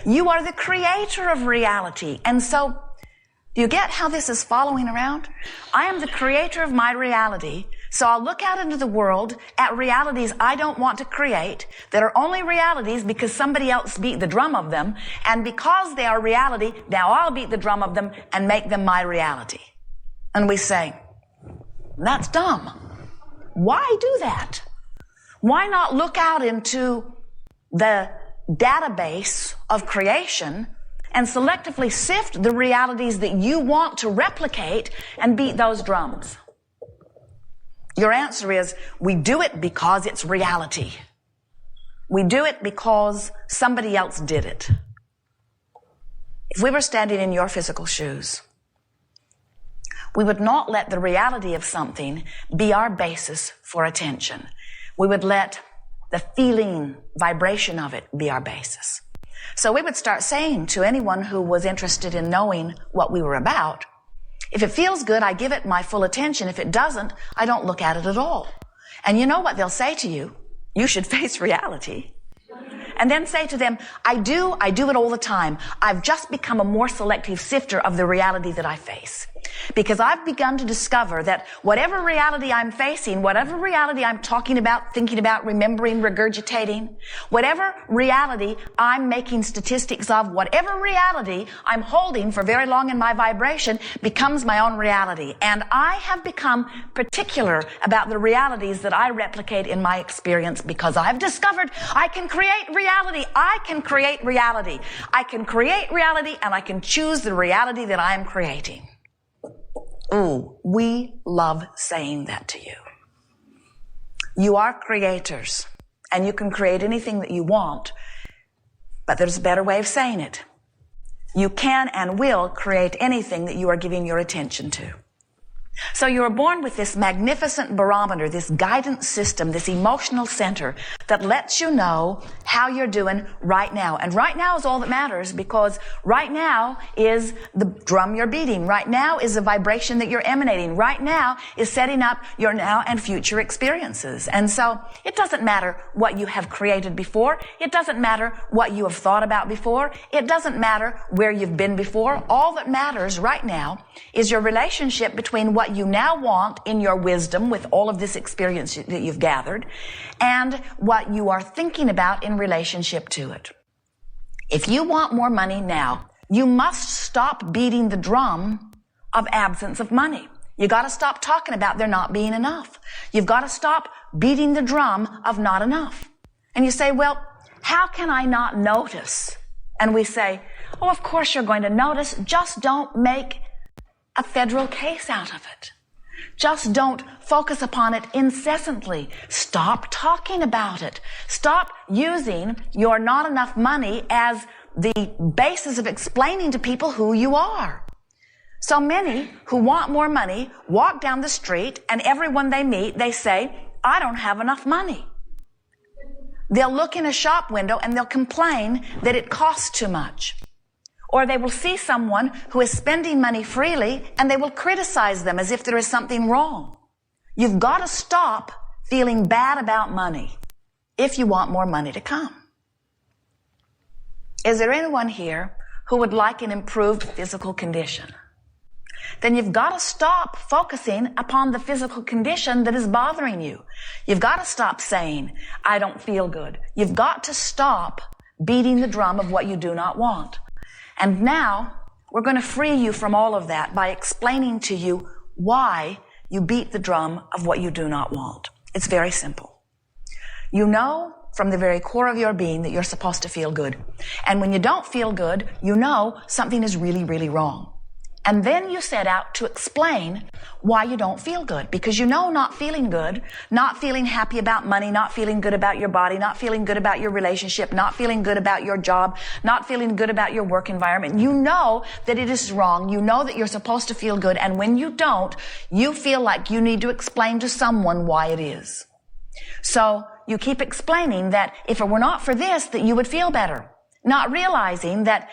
You are the creator of reality. And so, do you get how this is following around? I am the creator of my reality. So I'll look out into the world at realities I don't want to create that are only realities because somebody else beat the drum of them. And because they are reality, now I'll beat the drum of them and make them my reality. And we say, that's dumb. Why do that? Why not look out into the database of creation and selectively sift the realities that you want to replicate and beat those drums? Your answer is, we do it because it's reality. We do it because somebody else did it. If we were standing in your physical shoes, we would not let the reality of something be our basis for attention. We would let the feeling, vibration of it be our basis. So we would start saying to anyone who was interested in knowing what we were about, if it feels good, I give it my full attention. If it doesn't, I don't look at it at all. And you know what they'll say to you? You should face reality. And then say to them, I do it all the time. I've just become a more selective sifter of the reality that I face. Because I've begun to discover that whatever reality I'm facing, whatever reality I'm talking about, thinking about, remembering, regurgitating, whatever reality I'm making statistics of, whatever reality I'm holding for very long in my vibration becomes my own reality. And I have become particular about the realities that I replicate in my experience because I've discovered I can create reality. I can create reality. I can create reality and I can choose the reality that I am creating. Ooh, we love saying that to you. You are creators, and you can create anything that you want, but there's a better way of saying it. You can and will create anything that you are giving your attention to. So you were born with this magnificent barometer, this guidance system, this emotional center that lets you know how you're doing right now. And right now is all that matters because right now is the drum you're beating. Right now is the vibration that you're emanating. Right now is setting up your now and future experiences. And so it doesn't matter what you have created before. It doesn't matter what you have thought about before. It doesn't matter where you've been before. All that matters right now is your relationship between what you now want in your wisdom with all of this experience that you've gathered and what you are thinking about in relationship to it. If you want more money now, you must stop beating the drum of absence of money. You got to stop talking about there not being enough. You've got to stop beating the drum of not enough. And you say, well, how can I not notice? And we say, oh, of course you're going to notice. Just don't make a federal case out of it. Just don't focus upon it incessantly. Stop talking about it. Stop using your not enough money as the basis of explaining to people who you are. So many who want more money walk down the street and everyone they meet, they say, I don't have enough money. They'll look in a shop window and they'll complain that it costs too much. Or they will see someone who is spending money freely and they will criticize them as if there is something wrong. You've got to stop feeling bad about money if you want more money to come. Is there anyone here who would like an improved physical condition? Then you've got to stop focusing upon the physical condition that is bothering you. You've got to stop saying, I don't feel good. You've got to stop beating the drum of what you do not want. And now, we're going to free you from all of that by explaining to you why you beat the drum of what you do not want. It's very simple. You know from the very core of your being that you're supposed to feel good. And when you don't feel good, you know something is really, really wrong. And then you set out to explain why you don't feel good. Because you know not feeling good, not feeling happy about money, not feeling good about your body, not feeling good about your relationship, not feeling good about your job, not feeling good about your work environment. You know that it is wrong. You know that you're supposed to feel good. And when you don't, you feel like you need to explain to someone why it is. So you keep explaining that if it were not for this, that you would feel better. Not realizing that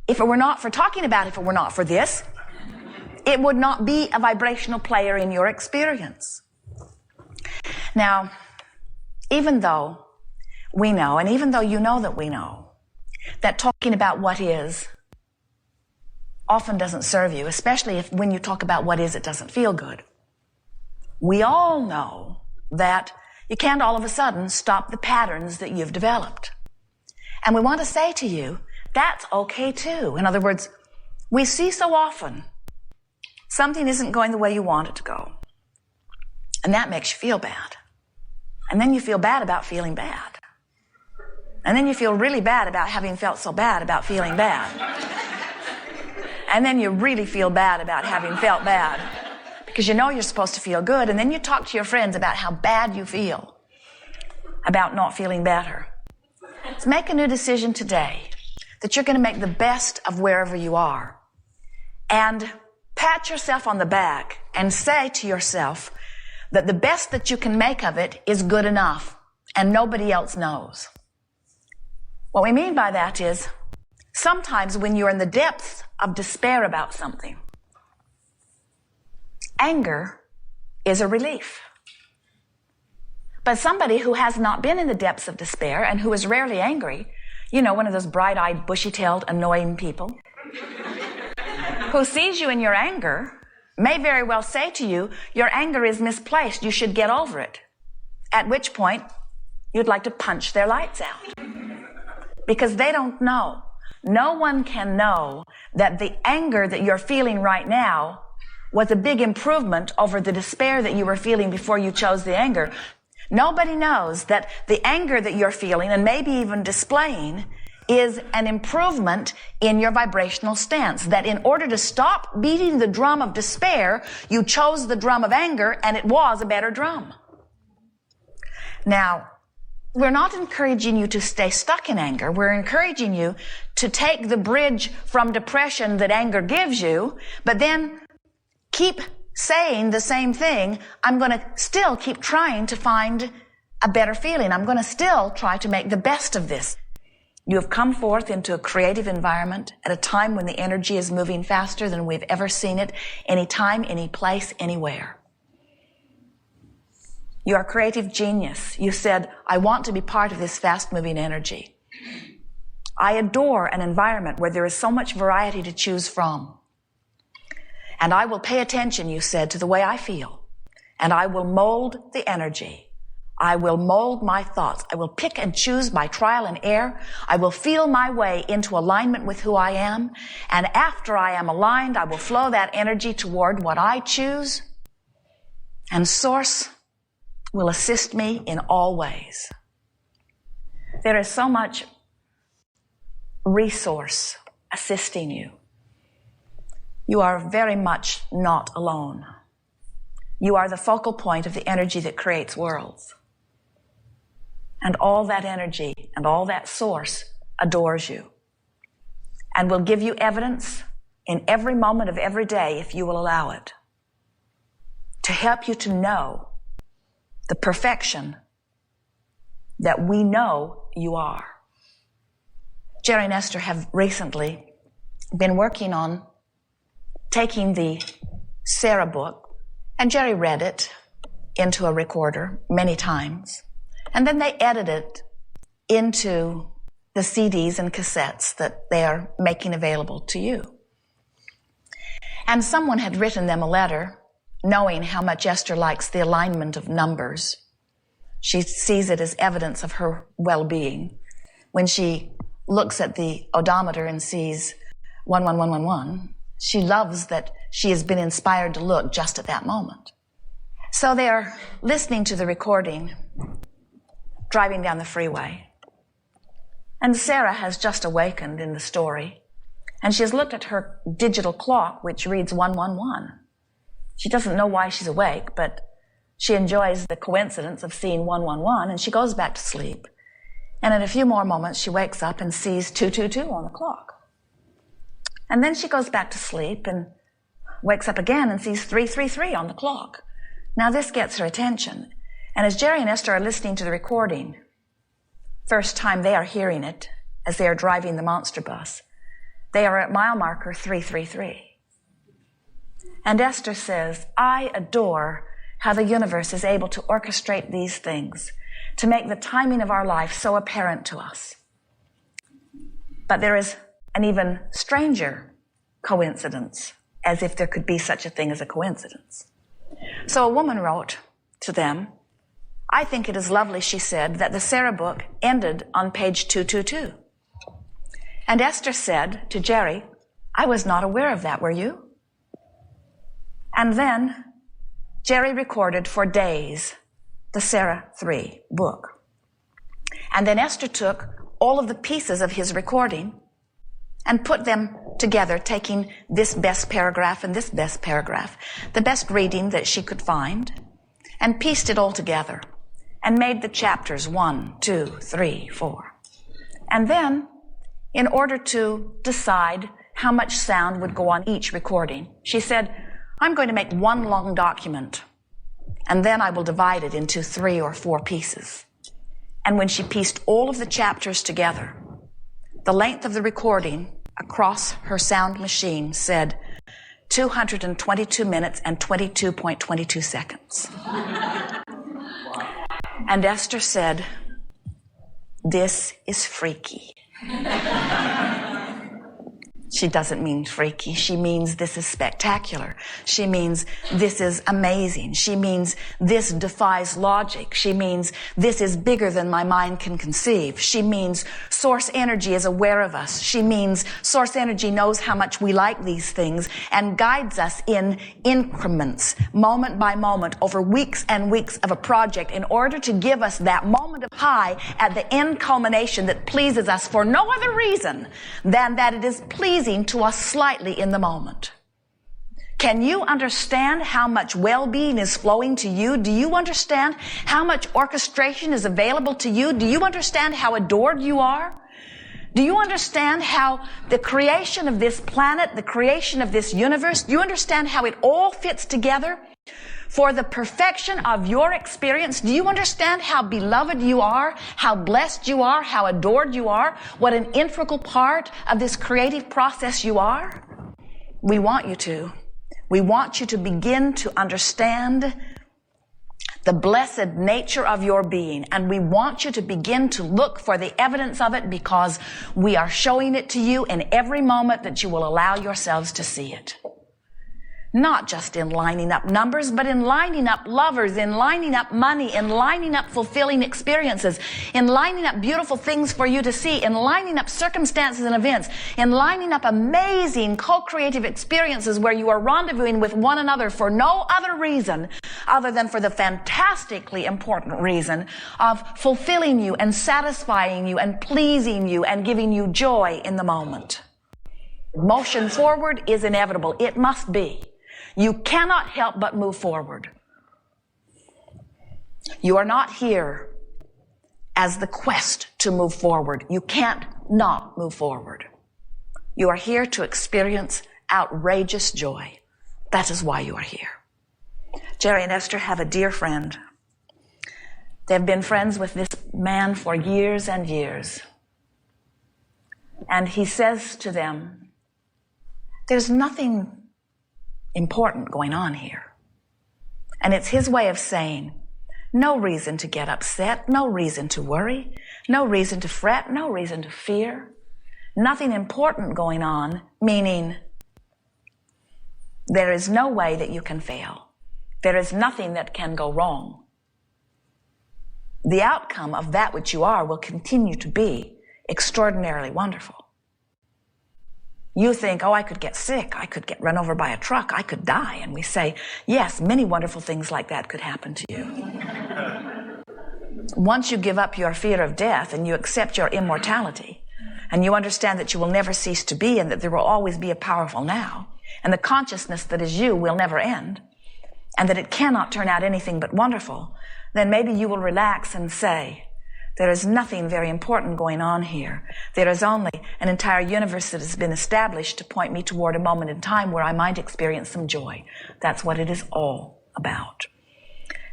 if it were not for talking about, if it were not for this, it would not be a vibrational player in your experience. Now, even though we know, and even though you know that we know, that talking about what is often doesn't serve you, especially if when you talk about what is, it doesn't feel good. We all know that you can't all of a sudden stop the patterns that you've developed. And we want to say to you, that's okay too. In other words, we see so often something isn't going the way you want it to go. And that makes you feel bad. And then you feel bad about feeling bad. And then you feel really bad about having felt so bad about feeling bad. And then you really feel bad about having felt bad because you know you're supposed to feel good. And then you talk to your friends about how bad you feel about not feeling better. So make a new decision today that you're going to make the best of wherever you are. And pat yourself on the back and say to yourself that the best that you can make of it is good enough and nobody else knows. What we mean by that is sometimes when you're in the depths of despair about something, anger is a relief. But somebody who has not been in the depths of despair and who is rarely angry, you know, one of those bright-eyed, bushy-tailed, annoying people, who sees you in your anger may very well say to you, your anger is misplaced, you should get over it. At which point, you'd like to punch their lights out. Because they don't know. No one can know that the anger that you're feeling right now was a big improvement over the despair that you were feeling before you chose the anger. Nobody knows that the anger that you're feeling and maybe even displaying is an improvement in your vibrational stance. That in order to stop beating the drum of despair, you chose the drum of anger and it was a better drum. Now, we're not encouraging you to stay stuck in anger. We're encouraging you to take the bridge from depression that anger gives you, but then keep saying the same thing. I'm going to still keep trying to find a better feeling. I'm going to still try to make the best of this. You have come forth into a creative environment at a time when the energy is moving faster than we've ever seen it, any time, any place, anywhere. You are a creative genius. You said, I want to be part of this fast-moving energy. I adore an environment where there is so much variety to choose from. And I will pay attention, you said, to the way I feel. And I will mold the energy. I will mold my thoughts. I will pick and choose by trial and error. I will feel my way into alignment with who I am. And after I am aligned, I will flow that energy toward what I choose. And Source will assist me in all ways. There is so much resource assisting you. You are very much not alone. You are the focal point of the energy that creates worlds. And all that energy and all that source adores you and will give you evidence in every moment of every day, if you will allow it, to help you to know the perfection that we know you are. Jerry and Esther have recently been working on taking the Sarah book, and Jerry read it into a recorder many times, and then they edit it into the CDs and cassettes that they are making available to you. And someone had written them a letter knowing how much Esther likes the alignment of numbers. She sees it as evidence of her well-being. When she looks at the odometer and sees 11111, she loves that she has been inspired to look just at that moment. So they're listening to the recording, driving down the freeway. And Sarah has just awakened in the story, and she has looked at her digital clock, which reads 111. She doesn't know why she's awake, but she enjoys the coincidence of seeing 111, and she goes back to sleep. And in a few more moments, she wakes up and sees 222 on the clock. And then she goes back to sleep and wakes up again and sees 333 on the clock. Now this gets her attention. And as Jerry and Esther are listening to the recording, first time they are hearing it as they are driving the monster bus, they are at mile marker 333. And Esther says, I adore how the universe is able to orchestrate these things to make the timing of our life so apparent to us. But there is an even stranger coincidence, as if there could be such a thing as a coincidence. So a woman wrote to them, "I think it is lovely," she said, "that the Sarah book ended on page 222. And Esther said to Jerry, "I was not aware of that, were you?" And then Jerry recorded for days the Sarah 3 book. And then Esther took all of the pieces of his recording and put them together, taking this best paragraph and this best paragraph, the best reading that she could find, and pieced it all together and made the chapters 1, 2, 3, 4. And then, in order to decide how much sound would go on each recording, she said, "I'm going to make one long document, and then I will divide it into 3 or 4 pieces." And when she pieced all of the chapters together, the length of the recording across her sound machine said 222 minutes and 22.22 seconds. And Esther said, "This is freaky." She doesn't mean freaky. She means this is spectacular. She means this is amazing. She means this defies logic. She means this is bigger than my mind can conceive. She means source energy is aware of us. She means source energy knows how much we like these things and guides us in increments, moment by moment, over weeks and weeks of a project in order to give us that moment of high at the end culmination that pleases us for no other reason than that it is pleasing to us slightly in the moment. Can you understand how much well-being is flowing to you? Do you understand how much orchestration is available to you? Do you understand how adored you are? Do you understand how the creation of this planet, the creation of this universe, do you understand how it all fits together for the perfection of your experience? Do you understand how beloved you are, how blessed you are, how adored you are, what an integral part of this creative process you are? We want you to. We want you to begin to understand the blessed nature of your being, and we want you to begin to look for the evidence of it, because we are showing it to you in every moment that you will allow yourselves to see it. Not just in lining up numbers, but in lining up lovers, in lining up money, in lining up fulfilling experiences, in lining up beautiful things for you to see, in lining up circumstances and events, in lining up amazing co-creative experiences where you are rendezvousing with one another for no other reason other than for the fantastically important reason of fulfilling you and satisfying you and pleasing you and giving you joy in the moment. Motion forward is inevitable. It must be. You cannot help but move forward. You are not here as the quest to move forward. You can't not move forward. You are here to experience outrageous joy. That is why you are here. Jerry and Esther have a dear friend. They've been friends with this man for years and years. And he says to them, "There's nothing important going on here." And it's his way of saying, no reason to get upset, no reason to worry, no reason to fret, no reason to fear. Nothing important going on, meaning there is no way that you can fail. There is nothing that can go wrong. The outcome of that which you are will continue to be extraordinarily wonderful. You think, "Oh, I could get sick, I could get run over by a truck, I could die." And we say, yes, many wonderful things like that could happen to you. Once you give up your fear of death and you accept your immortality, and you understand that you will never cease to be and that there will always be a powerful now, and the consciousness that is you will never end, and that it cannot turn out anything but wonderful, then maybe you will relax and say, there is nothing very important going on here. There is only an entire universe that has been established to point me toward a moment in time where I might experience some joy. That's what it is all about.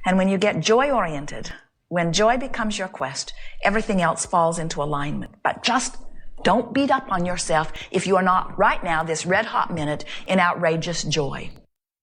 And when you get joy-oriented, when joy becomes your quest, everything else falls into alignment. But just don't beat up on yourself if you are not right now, this red-hot minute, in outrageous joy.